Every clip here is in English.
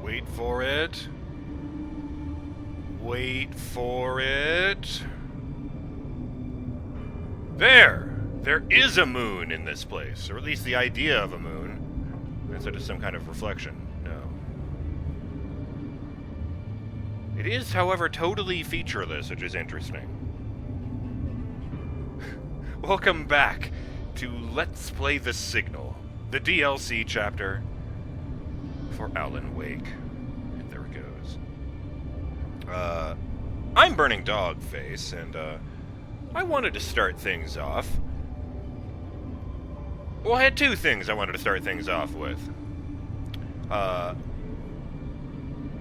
Wait for it. Wait for it. There is a moon in this place, or at least the idea of a moon, instead of some kind of reflection. No. It is, however, totally featureless, which is interesting. Welcome back to Let's Play The Signal, the DLC chapter for Alan Wake. And there it goes. I'm BurningDogFace, and I wanted to start things off. Well, I had two things I wanted to start things off with.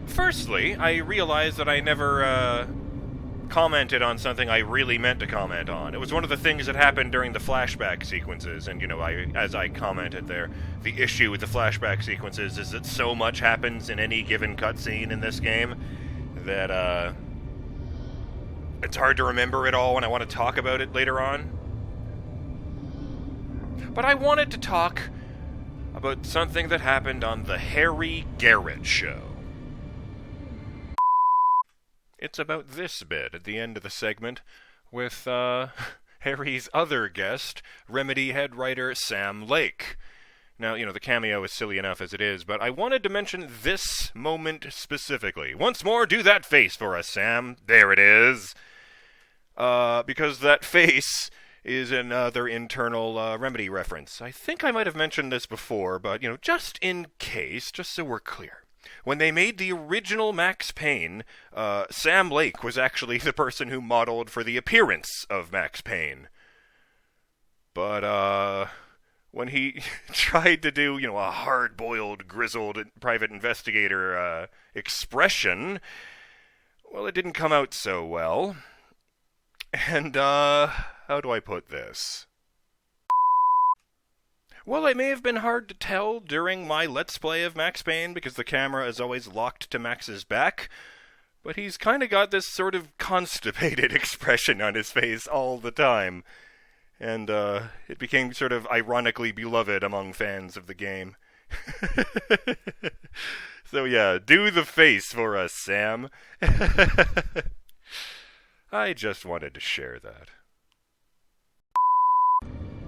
Firstly, I realized that I never commented on something I really meant to comment on. It was one of the things that happened during the flashback sequences, and, as I commented there, the issue with the flashback sequences is that so much happens in any given cutscene in this game that, it's hard to remember it all when I want to talk about it later on. But I wanted to talk about something that happened on the Harry Garrett Show. It's about this bit at the end of the segment with Harry's other guest, Remedy head writer Sam Lake. Now, the cameo is silly enough as it is, but I wanted to mention this moment specifically. Once more, do that face for us, Sam. There it is. Because that face is another internal Remedy reference. I think I might have mentioned this before, but, just in case, just so we're clear. When they made the original Max Payne, Sam Lake was actually the person who modeled for the appearance of Max Payne. But, when he tried to do, a hard-boiled, grizzled private investigator expression, well, it didn't come out so well. And, how do I put this? Well, it may have been hard to tell during my Let's Play of Max Payne because the camera is always locked to Max's back, but he's kind of got this sort of constipated expression on his face all the time. And, it became sort of ironically beloved among fans of the game. So yeah, do the face for us, Sam. I just wanted to share that.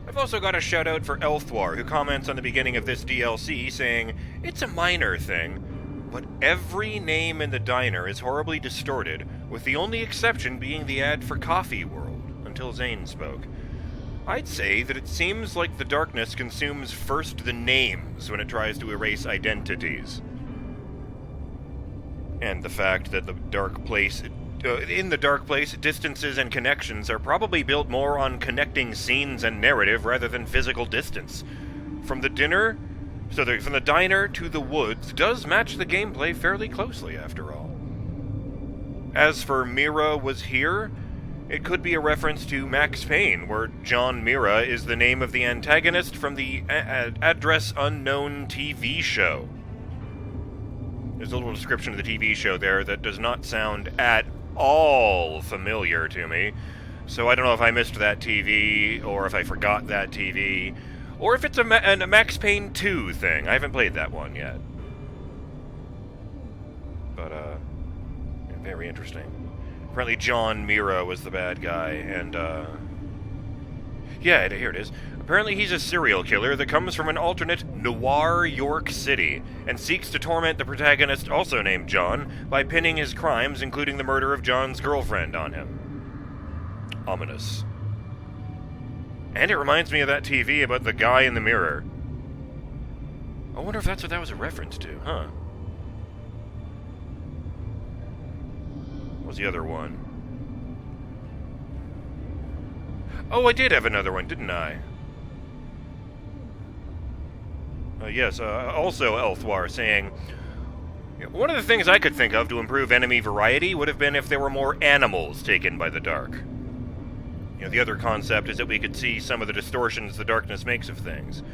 I've also got a shout out for Elthwar, who comments on the beginning of this DLC saying, "It's a minor thing, but every name in the diner is horribly distorted, with the only exception being the ad for Coffee World," until Zane spoke. I'd say that it seems like the darkness consumes first the names when it tries to erase identities. And the fact that in the dark place, distances and connections are probably built more on connecting scenes and narrative rather than physical distance. From the diner to the woods does match the gameplay fairly closely, after all. As for Mira was here, it could be a reference to Max Payne, where John Mira is the name of the antagonist from the Address Unknown TV show. There's a little description of the TV show there that does not sound at all familiar to me, so I don't know if I missed that TV, or if I forgot that TV, or if it's a Max Payne 2 thing. I haven't played that one yet. But, very interesting. Apparently John Mira was the bad guy, and, yeah, here it is. Apparently he's a serial killer that comes from an alternate noir York City, and seeks to torment the protagonist, also named John, by pinning his crimes, including the murder of John's girlfriend, on him. Ominous. And it reminds me of that TV about the guy in the mirror. I wonder if that's what that was a reference to, huh? What was the other one? Oh, I did have another one, didn't I? Yes, also Elthwar saying, one of the things I could think of to improve enemy variety would have been if there were more animals taken by the dark. The other concept is that we could see some of the distortions the darkness makes of things.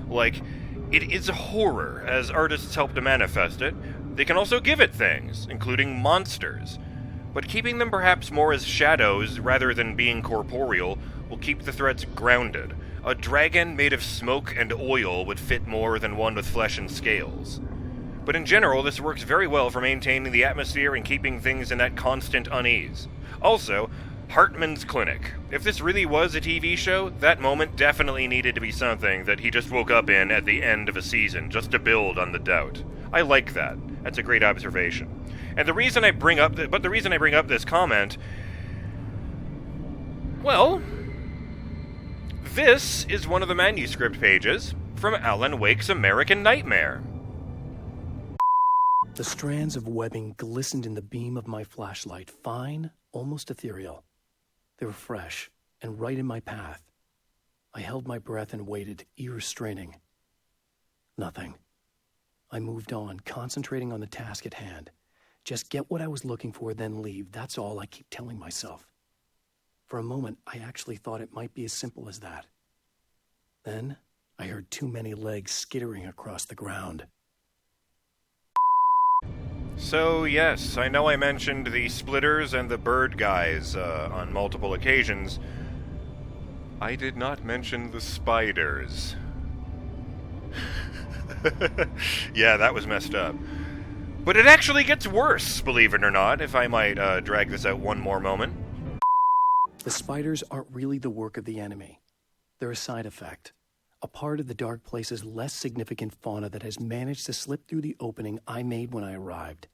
Like, it is a horror, as artists help to manifest it. They can also give it things, including monsters. But keeping them perhaps more as shadows rather than being corporeal will keep the threats grounded. A dragon made of smoke and oil would fit more than one with flesh and scales. But in general, this works very well for maintaining the atmosphere and keeping things in that constant unease. Also, Hartman's Clinic. If this really was a TV show, that moment definitely needed to be something that he just woke up in at the end of a season, just to build on the doubt. I like that. That's a great observation. And the reason I bring up this comment, well, this is one of the manuscript pages from Alan Wake's American Nightmare. The strands of webbing glistened in the beam of my flashlight, fine, almost ethereal. They were fresh and right in my path. I held my breath and waited, ears straining. Nothing. I moved on, concentrating on the task at hand. Just get what I was looking for, then leave. That's all I keep telling myself. For a moment, I actually thought it might be as simple as that. Then, I heard too many legs skittering across the ground. So, yes, I know I mentioned the splitters and the bird guys on multiple occasions. I did not mention the spiders. Yeah, that was messed up. But it actually gets worse, believe it or not, if I might drag this out one more moment. The spiders aren't really the work of the enemy. They're a side effect. A part of the dark place's less significant fauna that has managed to slip through the opening I made when I arrived.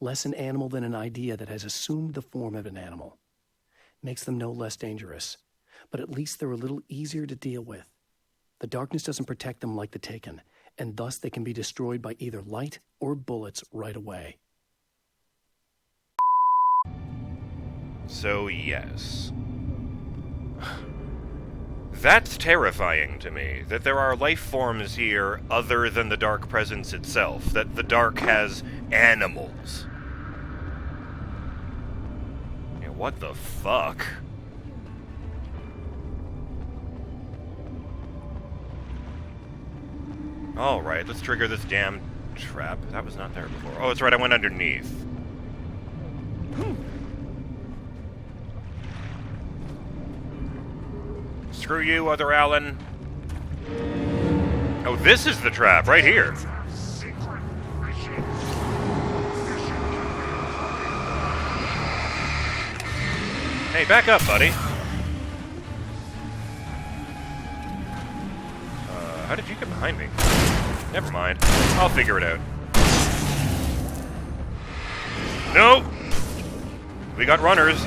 Less an animal than an idea that has assumed the form of an animal. Makes them no less dangerous, but at least they're a little easier to deal with. The darkness doesn't protect them like the Taken, and thus they can be destroyed by either light or bullets right away. So, yes. That's terrifying to me, that there are life forms here other than the dark presence itself, that the dark has animals. Yeah, what the fuck? Alright, let's trigger this damn trap. That was not there before. Oh, that's right, I went underneath. Screw you, other Alan. Oh, this is the trap, right here. Hey, back up, buddy. How did you get behind me? Never mind. I'll figure it out. Nope! We got runners.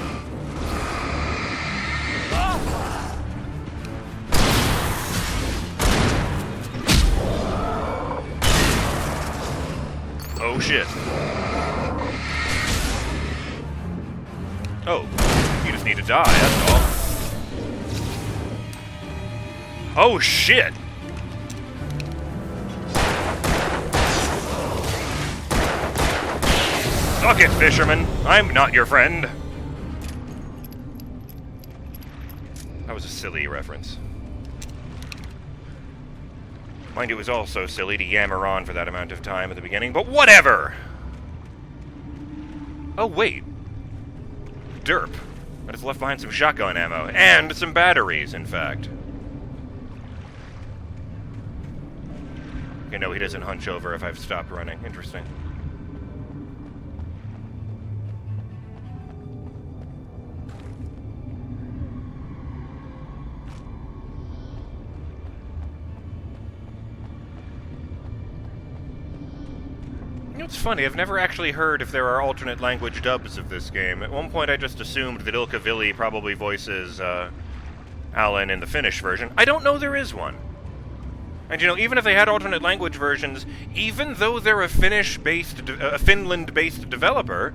Oh, shit. Oh, you just need to die, that's all. Oh, shit! Suck it, fisherman! I'm not your friend! That was a silly reference. Mind you, it was also silly to yammer on for that amount of time at the beginning, but whatever! Oh, wait. Derp. I just left behind some shotgun ammo, and some batteries, in fact. Okay, no, he doesn't hunch over if I've stopped running. Interesting. It's funny, I've never actually heard if there are alternate language dubs of this game. At one point I just assumed that Ilkka Ville probably voices Alan in the Finnish version. I don't know there is one. And you know, even if they had alternate language versions, even though they're a Finland-based developer...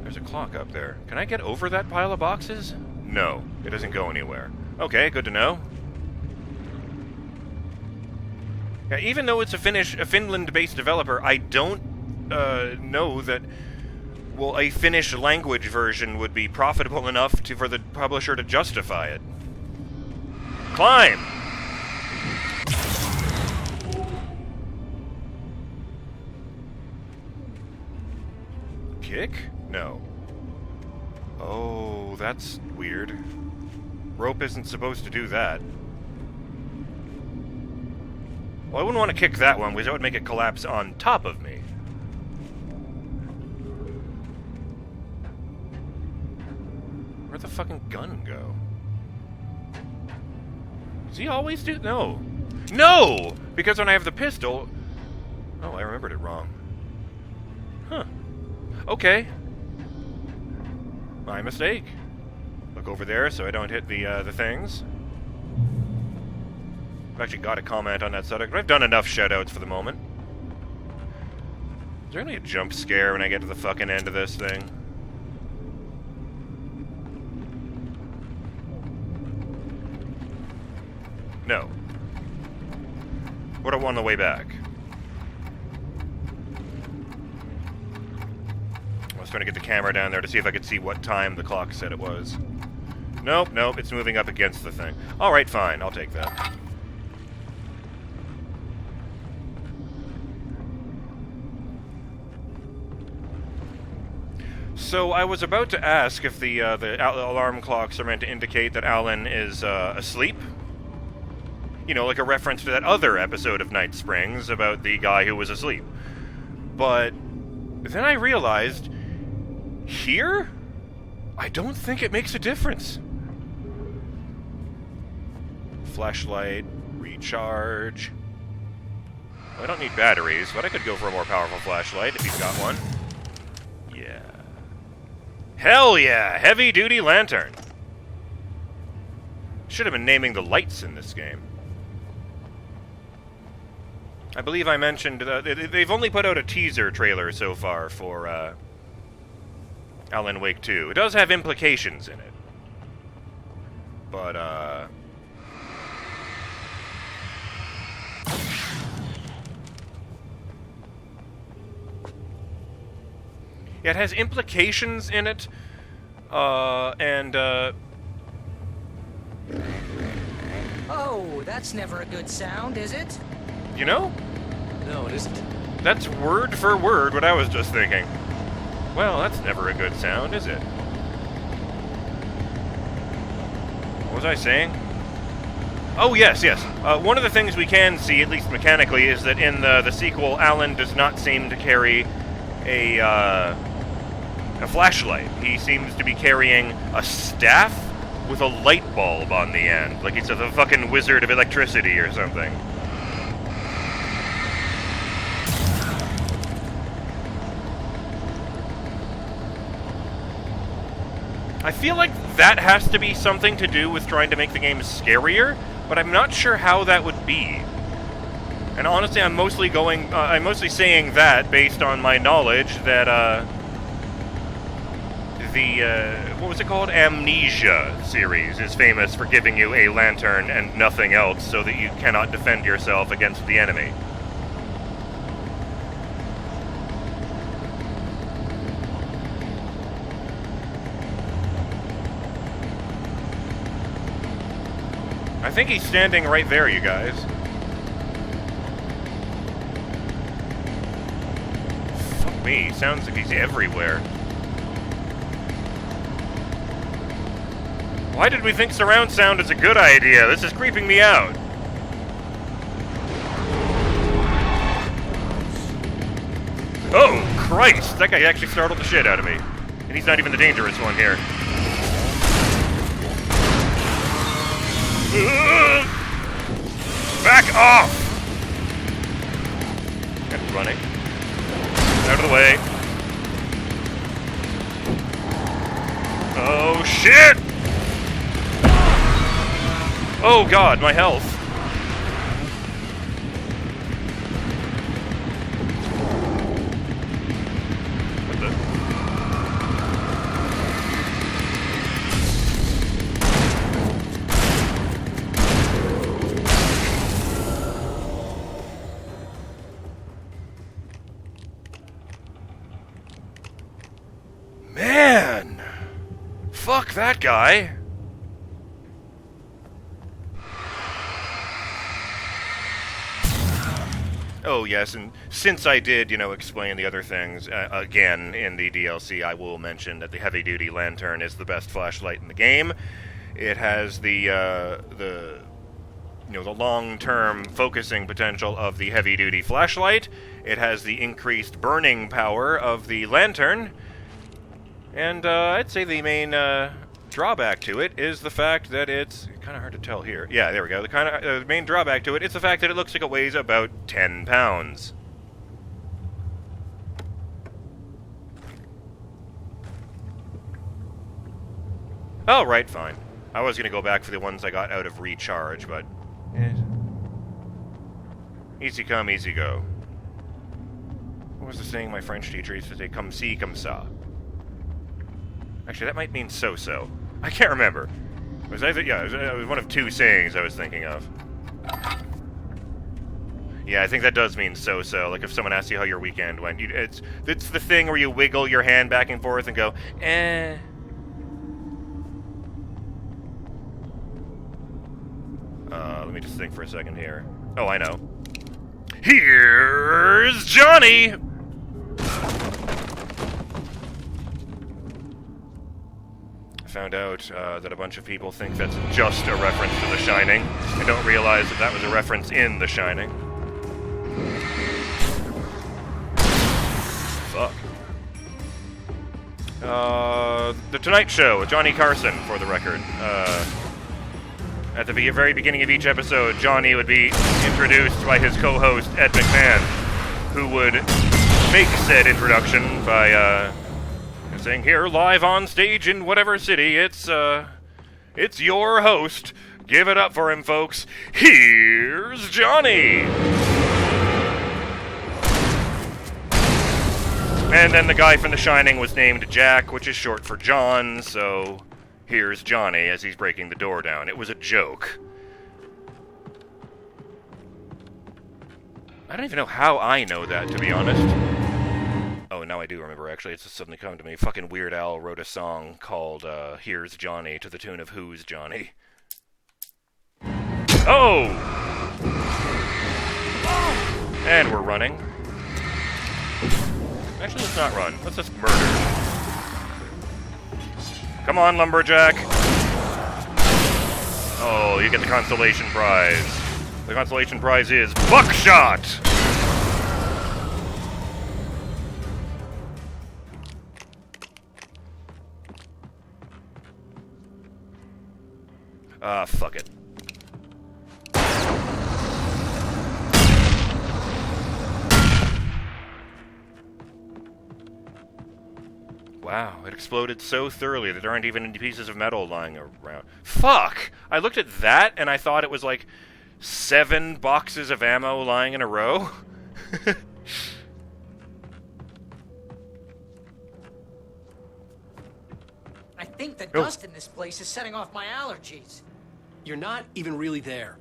There's a clock up there. Can I get over that pile of boxes? No, it doesn't go anywhere. Okay, good to know. Yeah, even though it's a Finland-based developer, I don't know that, well, a Finnish language version would be profitable enough for the publisher to justify it. Climb! Kick? No. Oh, that's weird. Rope isn't supposed to do that. Well, I wouldn't want to kick that one, because that would make it collapse on top of me. Where'd the fucking gun go? Does he always do... No! No! Because when I have the pistol... Oh, I remembered it wrong. Huh. Okay. My mistake. Look over there so I don't hit the things. I've actually got a comment on that subject, but I've done enough shoutouts for the moment. Is there only a jump scare when I get to the fucking end of this thing? No. What do I want on the way back? I was trying to get the camera down there to see if I could see what time the clock said it was. Nope, nope, it's moving up against the thing. Alright, fine, I'll take that. So I was about to ask if the alarm clocks are meant to indicate that Alan is asleep. You know, like a reference to that other episode of Night Springs about the guy who was asleep. But then I realized, here? I don't think it makes a difference. Flashlight, recharge. I don't need batteries, but I could go for a more powerful flashlight if he's got one. Yeah. Hell yeah! Heavy-duty lantern! Should have been naming the lights in this game. I believe I mentioned... they've only put out a teaser trailer so far for Alan Wake 2. It does have implications in it. But, yeah, it has implications in it, and, Oh, that's never a good sound, is it? You know? No, it isn't. That's word for word what I was just thinking. Well, that's never a good sound, is it? What was I saying? Oh, yes, yes. One of the things we can see, at least mechanically, is that in the sequel, Alan does not seem to carry a flashlight. He seems to be carrying a staff with a light bulb on the end. Like he's a fucking wizard of electricity or something. I feel like that has to be something to do with trying to make the game scarier, but I'm not sure how that would be. And honestly, I'm mostly saying that based on my knowledge that, what was it called? Amnesia series is famous for giving you a lantern and nothing else so that you cannot defend yourself against the enemy. I think he's standing right there, you guys. Fuck me, sounds like he's everywhere. Why did we think surround sound is a good idea? This is creeping me out. Oh, Christ! That guy actually startled the shit out of me. And he's not even the dangerous one here. Back off! And running. Out of the way. Oh, shit! Oh god, my health. What the? Man! Fuck that guy! Oh, yes, and since I did, explain the other things, again, in the DLC, I will mention that the heavy-duty lantern is the best flashlight in the game. It has the the long-term focusing potential of the heavy-duty flashlight. It has the increased burning power of the lantern. And I'd say the main drawback to it is the fact that it's kind of hard to tell here. Yeah, there we go. The main drawback to it is the fact that it looks like it weighs about 10 pounds. Oh, right, fine. I was going to go back for the ones I got out of recharge, but... easy come, easy go. What was the saying my French teacher used to say? Comme ci, comme ça. Actually, that might mean so-so. I can't remember. It was either, yeah, it was one of two sayings I was thinking of. Yeah, I think that does mean so-so. Like if someone asks you how your weekend went, it's the thing where you wiggle your hand back and forth and go, eh... let me just think for a second here. Oh, I know. Here's Johnny! I found out that a bunch of people think that's just a reference to The Shining, and don't realize that that was a reference in The Shining. Fuck. The Tonight Show with Johnny Carson, for the record. At the very beginning of each episode, Johnny would be introduced by his co-host, Ed McMahon, who would make said introduction by saying, "Here, live on stage in whatever city, it's your host. Give it up for him, folks. Here's Johnny!" And then the guy from The Shining was named Jack, which is short for John, so... here's Johnny as he's breaking the door down. It was a joke. I don't even know how I know that, to be honest. Oh, now I do remember, actually. It's just suddenly come to me. Fucking Weird Al wrote a song called, Here's Johnny, to the tune of Who's Johnny? Oh! And we're running. Actually, let's not run. Let's just murder. Come on, Lumberjack. Oh, you get the consolation prize. The consolation prize is buckshot! Fuck it. Wow, it exploded so thoroughly that there aren't even any pieces of metal lying around. Fuck! I looked at that and I thought it was like 7 boxes of ammo lying in a row. I think the dust in this place is setting off my allergies. You're not even really there.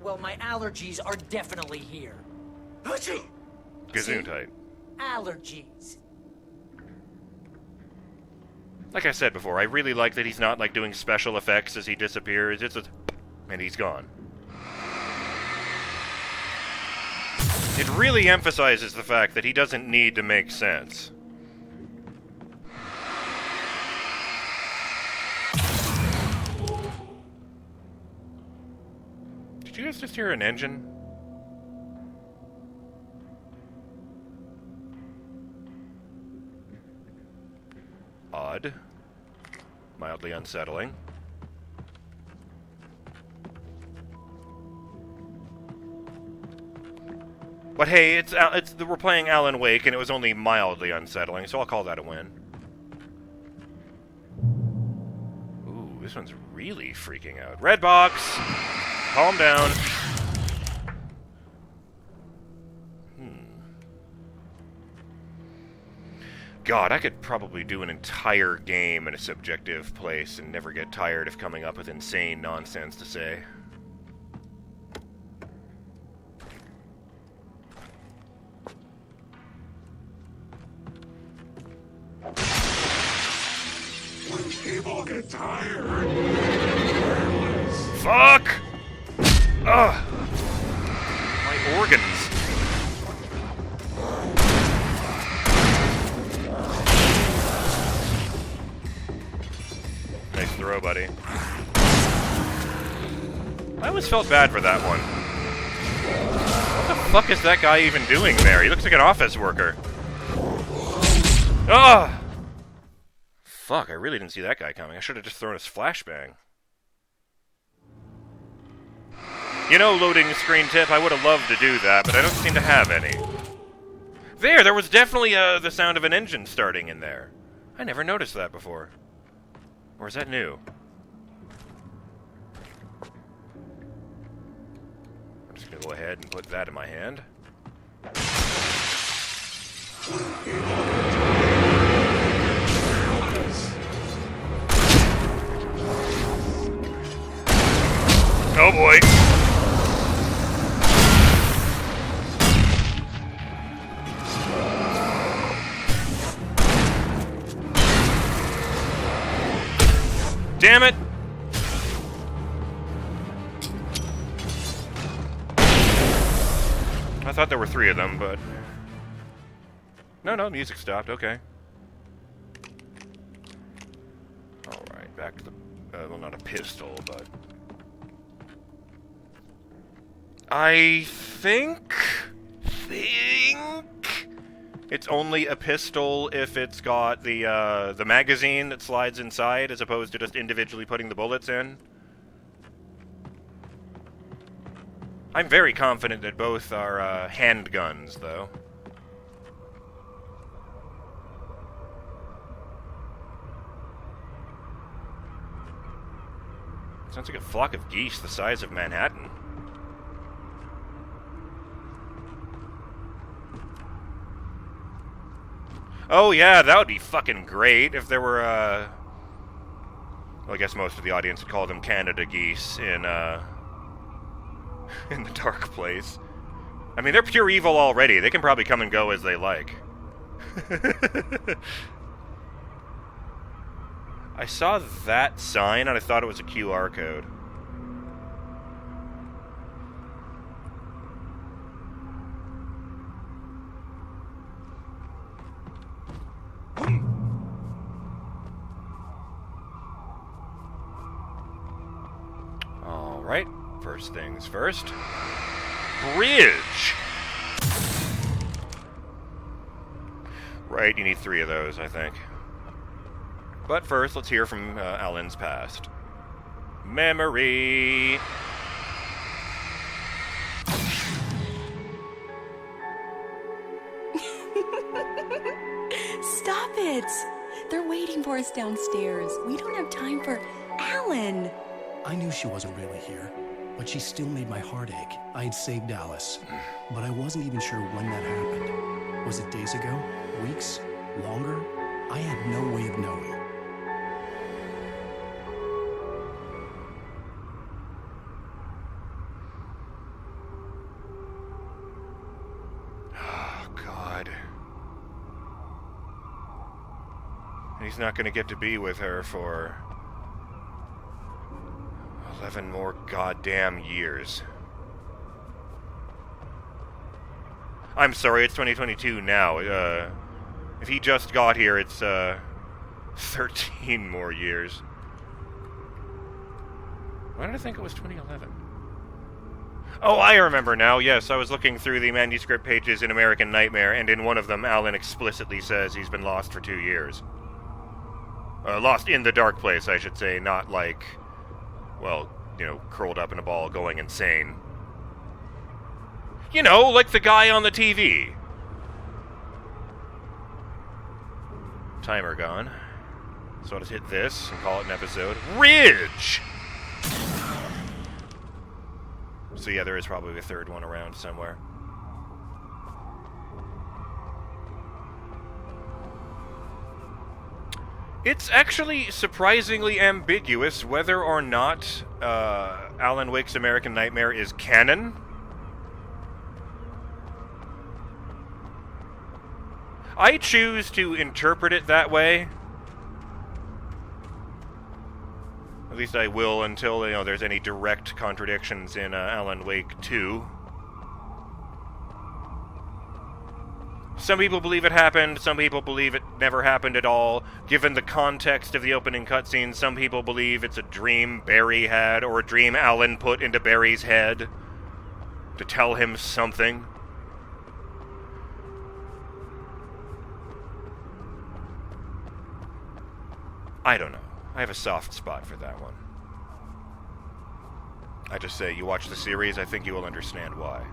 Well, my allergies are definitely here. Gesundheit. Allergies. Like I said before, I really like that he's not like doing special effects as he disappears. It's and he's gone. It really emphasizes the fact that he doesn't need to make sense. Did you guys just hear an engine? Odd. Mildly unsettling. But hey, we're playing Alan Wake, and it was only mildly unsettling, so I'll call that a win. Ooh, this one's really freaking out. Red box! Calm down. God, I could probably do an entire game in a subjective place and never get tired of coming up with insane nonsense to say. When people get tired, fuck! Ugh! My organs. Nice throw, buddy. I always felt bad for that one. What the fuck is that guy even doing there? He looks like an office worker. Ah! Fuck, I really didn't see that guy coming. I should have just thrown his flashbang. You know, loading screen tip, I would have loved to do that, but I don't seem to have any. There was definitely the sound of an engine starting in there. I never noticed that before. Or is that new? I'm just gonna go ahead and put that in my hand. Oh boy! Damn it! I thought there were 3 of them, but... No, music stopped, okay. Alright, back to the... well, not a pistol, but... I think it's only a pistol if it's got the magazine that slides inside, as opposed to just individually putting the bullets in. I'm very confident that both are handguns, though. Sounds like a flock of geese the size of Manhattan. Oh yeah, that would be fucking great if there were, well, I guess most of the audience would call them Canada geese in the Dark Place. I mean, they're pure evil already. They can probably come and go as they like. I saw that sign and I thought it was a QR code. Alright, first things first. Bridge! Right, you need 3 of those, I think. But first, let's hear from Alan's past. Memory! Stop it! They're waiting for us downstairs. We don't have time for Alan. I knew she wasn't really here, but she still made my heart ache. I had saved Alice, but I wasn't even sure when that happened. Was it days ago? Weeks? Longer? I had no way of knowing. Oh, God. He's not going to get to be with her for 11 more goddamn years. I'm sorry, it's 2022 now. If he just got here, it's 13 more years. Why did I think it was 2011? Oh, I remember now. Yes, I was looking through the manuscript pages in American Nightmare, and in one of them, Alan explicitly says he's been lost for 2 years. Lost in the Dark Place, I should say, not like, well, you know, curled up in a ball going insane. You know, like the guy on the TV. Timer gone. So I'll just hit this and call it an episode. Ridge! So yeah, there is probably a 3rd one around somewhere. It's actually surprisingly ambiguous whether or not Alan Wake's American Nightmare is canon. I choose to interpret it that way. At least I will until, you know, there's any direct contradictions in Alan Wake 2. Some people believe it happened, some people believe it never happened at all. Given the context of the opening cutscene, some people believe it's a dream Barry had, or a dream Alan put into Barry's head to tell him something. I don't know. I have a soft spot for that one. I just say, you watch the series, I think you will understand why.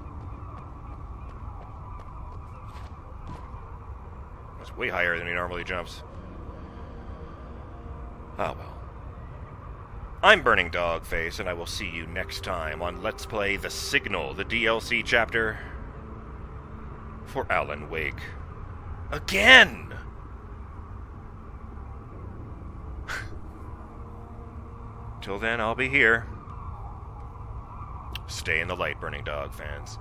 That's way higher than he normally jumps. Oh well. I'm BurningDogFace, and I will see you next time on Let's Play The Signal, the DLC chapter for Alan Wake. Again! Till then, I'll be here. Stay in the light, Burning Dog fans.